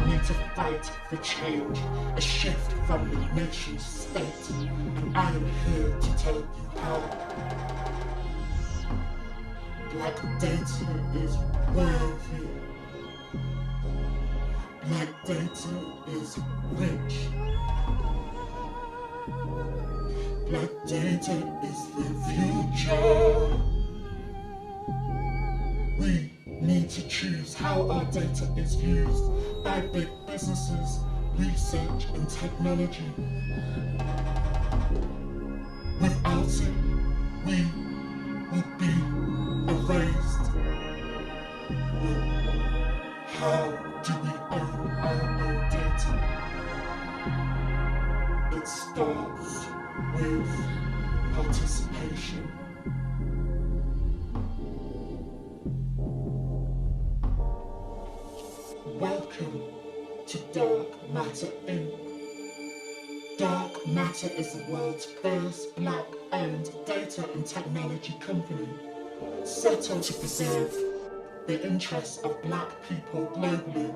E: need to fight for change, a shift from the nation state, and I am here to tell you how. Black data is worthy. Black data is rich. Black data is the future. We need to choose how our data is used by big businesses, research and technology. Without it, we would be erased. How do we own our own data? It starts with participation. Welcome to Dark Matter Inc. Dark Matter is the world's first Black-owned data and technology company, set out to preserve the interests of Black people globally.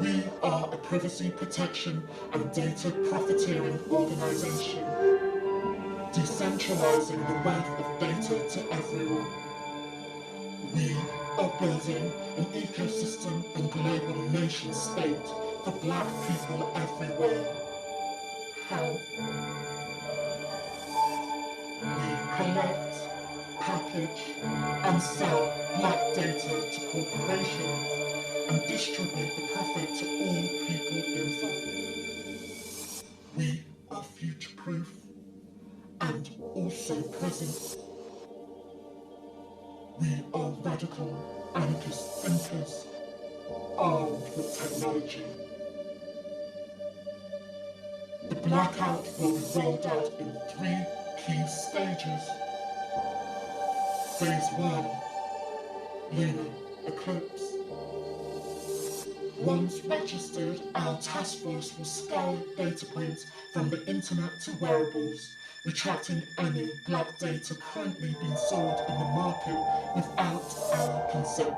E: We are a privacy protection and data profiteering organization, decentralizing the wealth of data to everyone. We are building an ecosystem and global nation state for Black people everywhere. How? We collect, package, and sell Black data to corporations and distribute the profit to all people involved. We are future-proof and also present. We are radical anarchist thinkers armed with technology. The blackout will be rolled out in 3 key stages. Phase 1, Lunar Eclipse. Once registered, our task force will scour data points from the internet to wearables, retracting any Black data currently being sold in the market without our consent.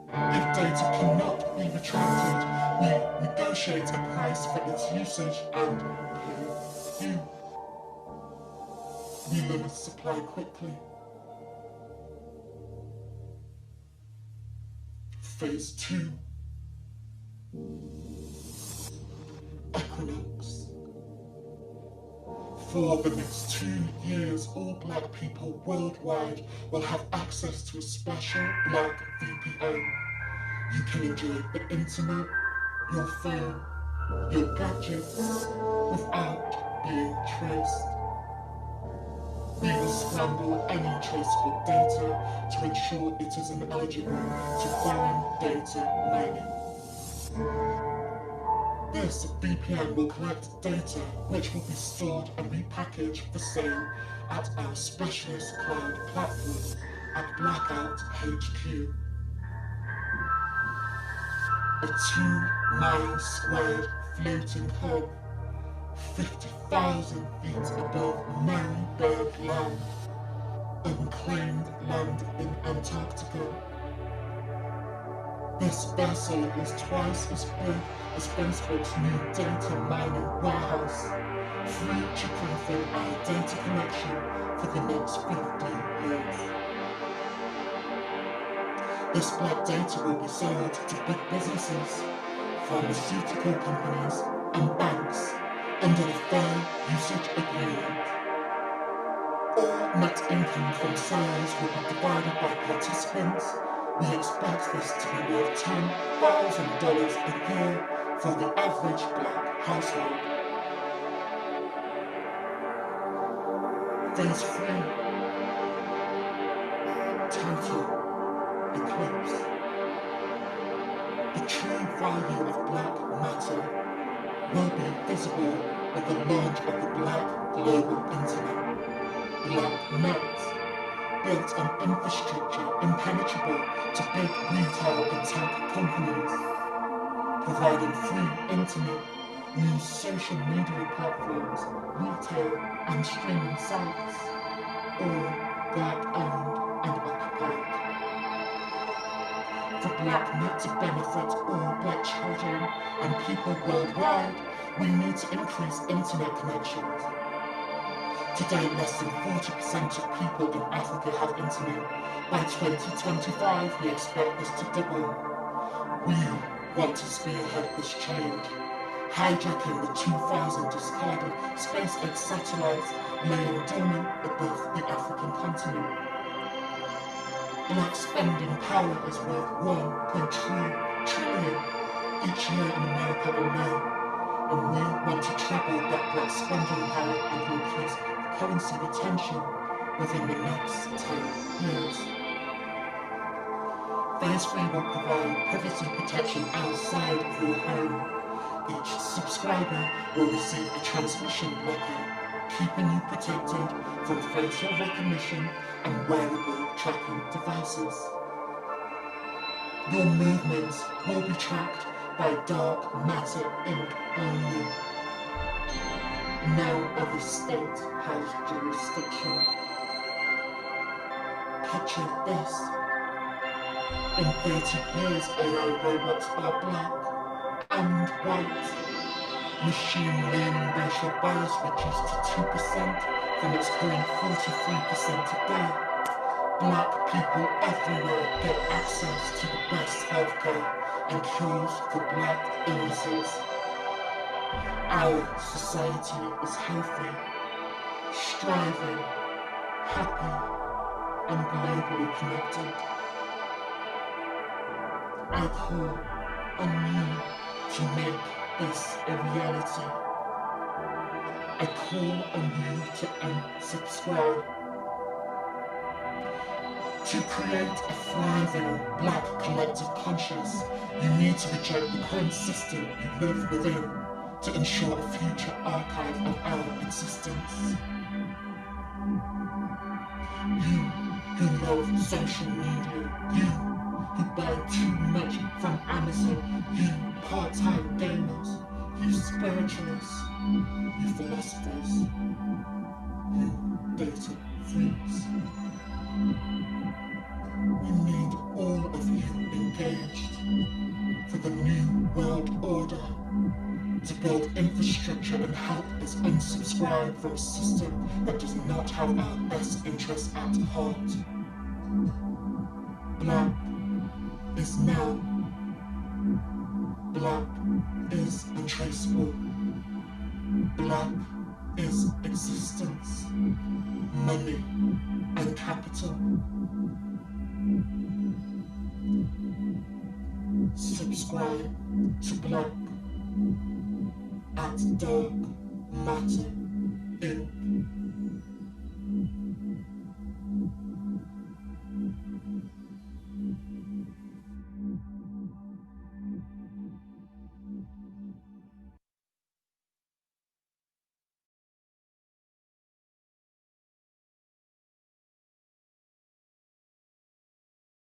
E: If data cannot be retracted, we negotiate a price for its usage and pay you. We limit supply quickly. Phase 2. Equinox. For the next 2 years, all Black people worldwide will have access to a special Black VPN. You can enjoy the internet, your phone, your gadgets, without being traced. We will scramble any traceable data to ensure it is ineligible to foreign data mining. This VPN will collect data which will be stored and repackaged for sale at our specialist cloud platform at Blackout HQ. A 2-mile squared floating hub, 50,000 feet above Marybird Land, unclaimed land in Antarctica. This vessel is twice as big as Facebook's new data mining warehouse, future-proofing our data connection for the next 50 years. This Black data will be sold to big businesses, pharmaceutical companies, and banks under the Fair Usage Agreement. All net income from sales will be divided by participants. We expect this to be worth $10,000 a year for the average Black household. Phase 3. Title: Eclipse. The true value of Black matter will be visible with the launch of the Black global internet. BlackNet, built on infrastructure impenetrable to big retail and tech companies, providing free internet, new social media platforms, retail and streaming sites, all Black-owned and occupied. For BlackNet to benefit all Black children and people worldwide, we need to increase internet connections. Today, less than 40% of people in Africa have internet. By 2025, we expect this to double. We want to spearhead this change, hijacking the 2,000 discarded SpaceX satellites laying dormant above the African continent. Black spending power is worth 1.3 trillion each year in America alone, and we want to triple that black spending power and increase currency retention within the next 10 years. Phase 3 will provide privacy protection outside of your home. Each subscriber will receive a transmission blocker, keeping you protected from facial recognition and wearable tracking devices. Your movements will be tracked by dark matter ink only. No other state has jurisdiction. Picture this. In 30 years, AI robots are black and white. Machine learning racial bias reduced to 2% from its current 43% today. Black people everywhere get access to the best healthcare and cures for black illnesses. Our society is healthy, striving, happy, and globally connected. I call on you to make this a reality. I call on you to unsubscribe. To create a thriving black collective conscience, you need to reject the current system you live within to ensure a future archive of our existence. You who love social media, you who buy too much from Amazon, you part-time gamers, you spiritualists, you philosophers, you data freaks. We need all of you engaged for the new world order, to build infrastructure and help us unsubscribe from a system that does not have our best interests at heart. Black is now. Black is untraceable. Black is existence, money, and capital. Subscribe to Black at Dark Matter Inc.